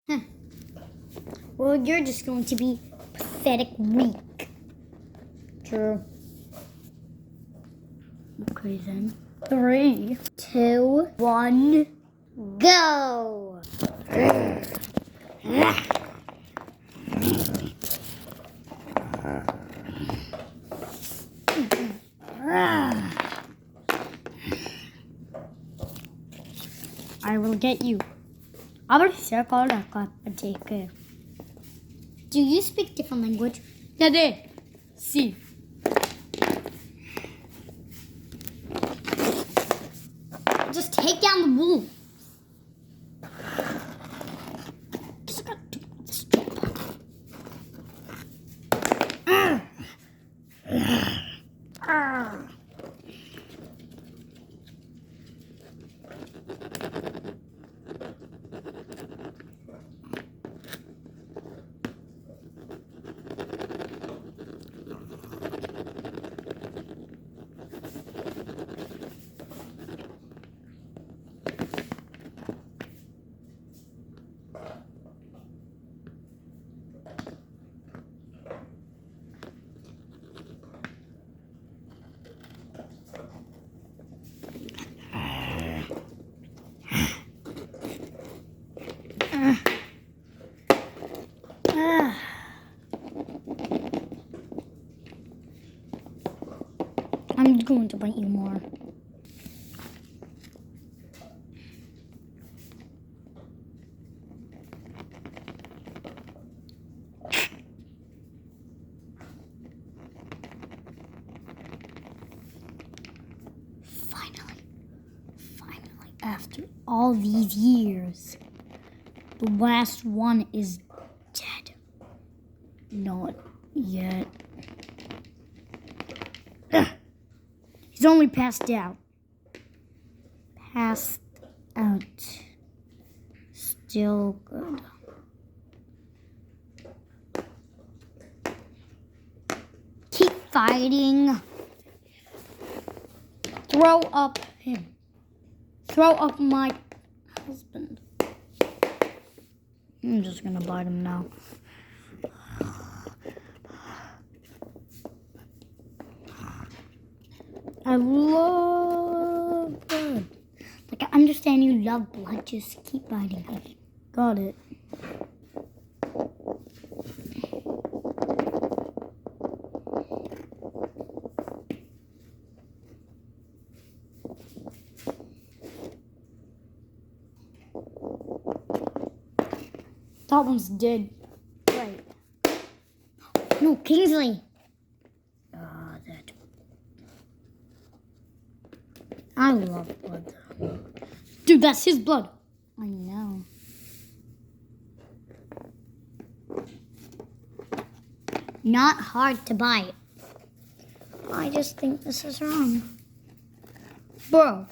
Huh. Well, you're just going to be pathetic weak. True. Okay then. 3, 2, 1, go! I will get you. I will circle the cup and take care. Do you speak different language? Dade. Si. Just take down the wolf. Just got to do this job. I'm going to bite you more. Finally, after all these years, the last one is dead. Not yet. He's only passed out. Passed out. Still good. Keep fighting. Throw up him. Throw up my husband. I'm just gonna bite him now. I love blood. Like, I understand you love blood. Just keep biting me. Got it. That one's dead. Right. No, Kingsley. That. I love blood. Dude, that's his blood. I know. Not hard to bite. I just think this is wrong. Bro.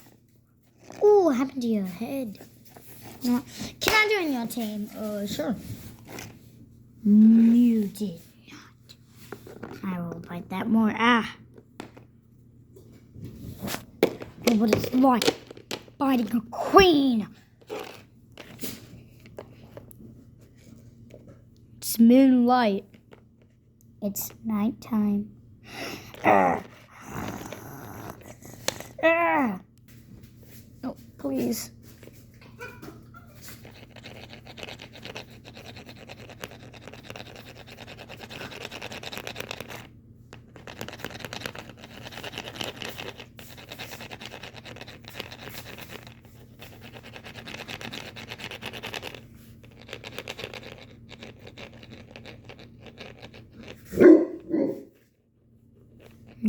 Ooh, what happened to your head? No. Can I join your team? Sure. You did not. I will bite that more. Oh, what it's like biting a queen. It's moonlight. It's nighttime. Oh, please.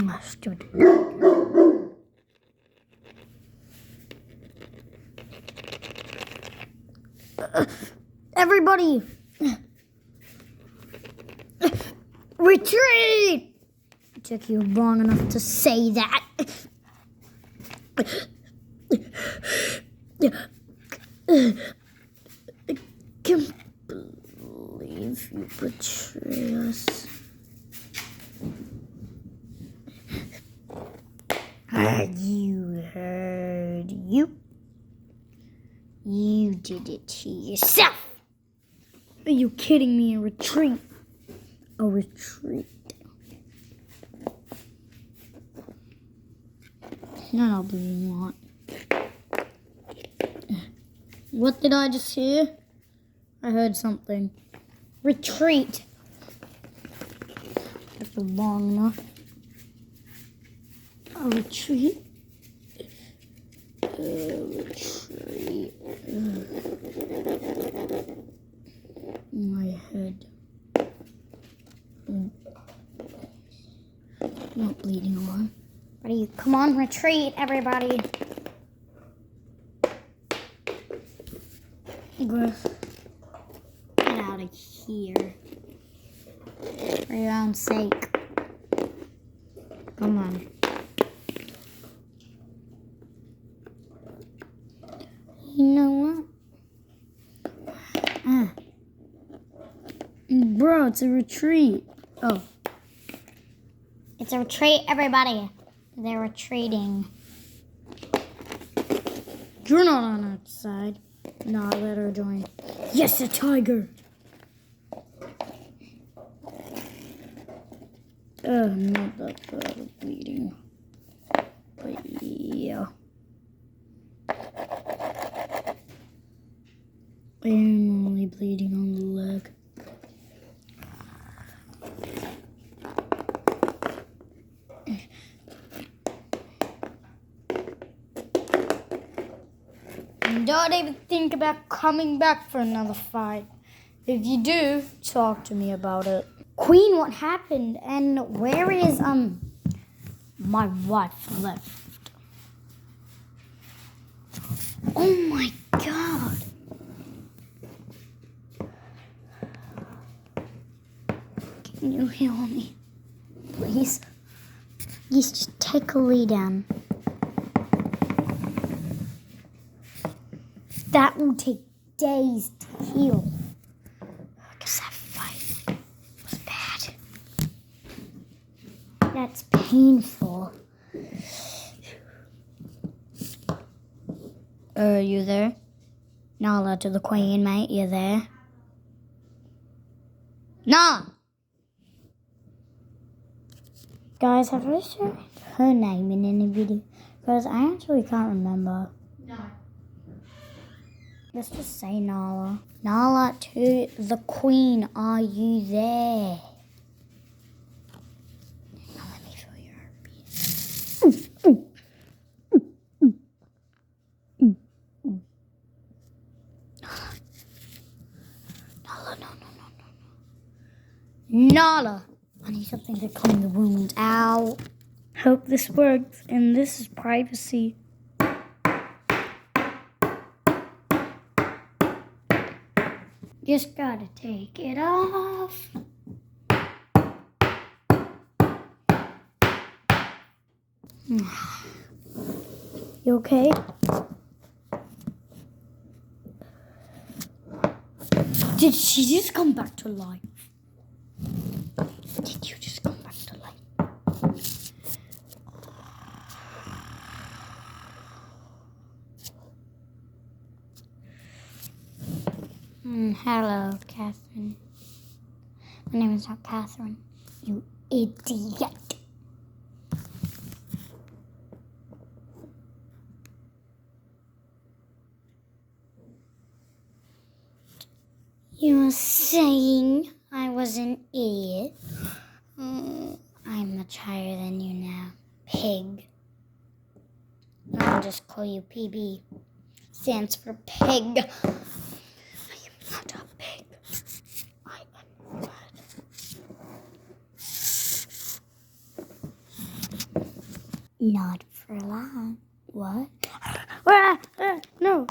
Mustard. Everybody! Retreat! It took you long enough to say that. I can't believe you betray us. You heard you. You did it to yourself. Are you kidding me? A retreat. A retreat. No, no, bleeding lot. What did I just hear? I heard something. Retreat. That's long enough. A retreat. Retreat. My head. Not bleeding a lot. Ready? Come on, retreat, everybody. Griff, get out of here. For your own sake. Come on. You know what? Bro, it's a retreat. Oh. It's a retreat, everybody. They're retreating. You're not on our side. No, let her join. Yes, a tiger. Not that bad of bleeding. But yeah. I'm only bleeding on the leg. Don't even think about coming back for another fight. If you do, talk to me about it. Queen, what happened? And where is my wife left? Oh my god. Can you heal me? Please? Please just take a lay down. That will take days to heal. Because that fight was bad. That's painful. You there? Nala to the queen, mate. You there? Nah! Guys, have I shared her name in any video? Because I actually can't remember. No. Let's just say Nala. Nala to the queen, are you there? Now let me feel your heartbeat. Nala, no. Nala! I need something to clean the wounds out. Hope this works, and this is privacy. Just gotta take it off. You okay? Did she just come back to life? Did you just come back to life? Hello, Catherine. My name is not Catherine. You idiot. You were saying I was an idiot. I'm much higher than you now, pig. I'll just call you PB. Stands for pig. I am not a pig. I am not. Not for long. What? No.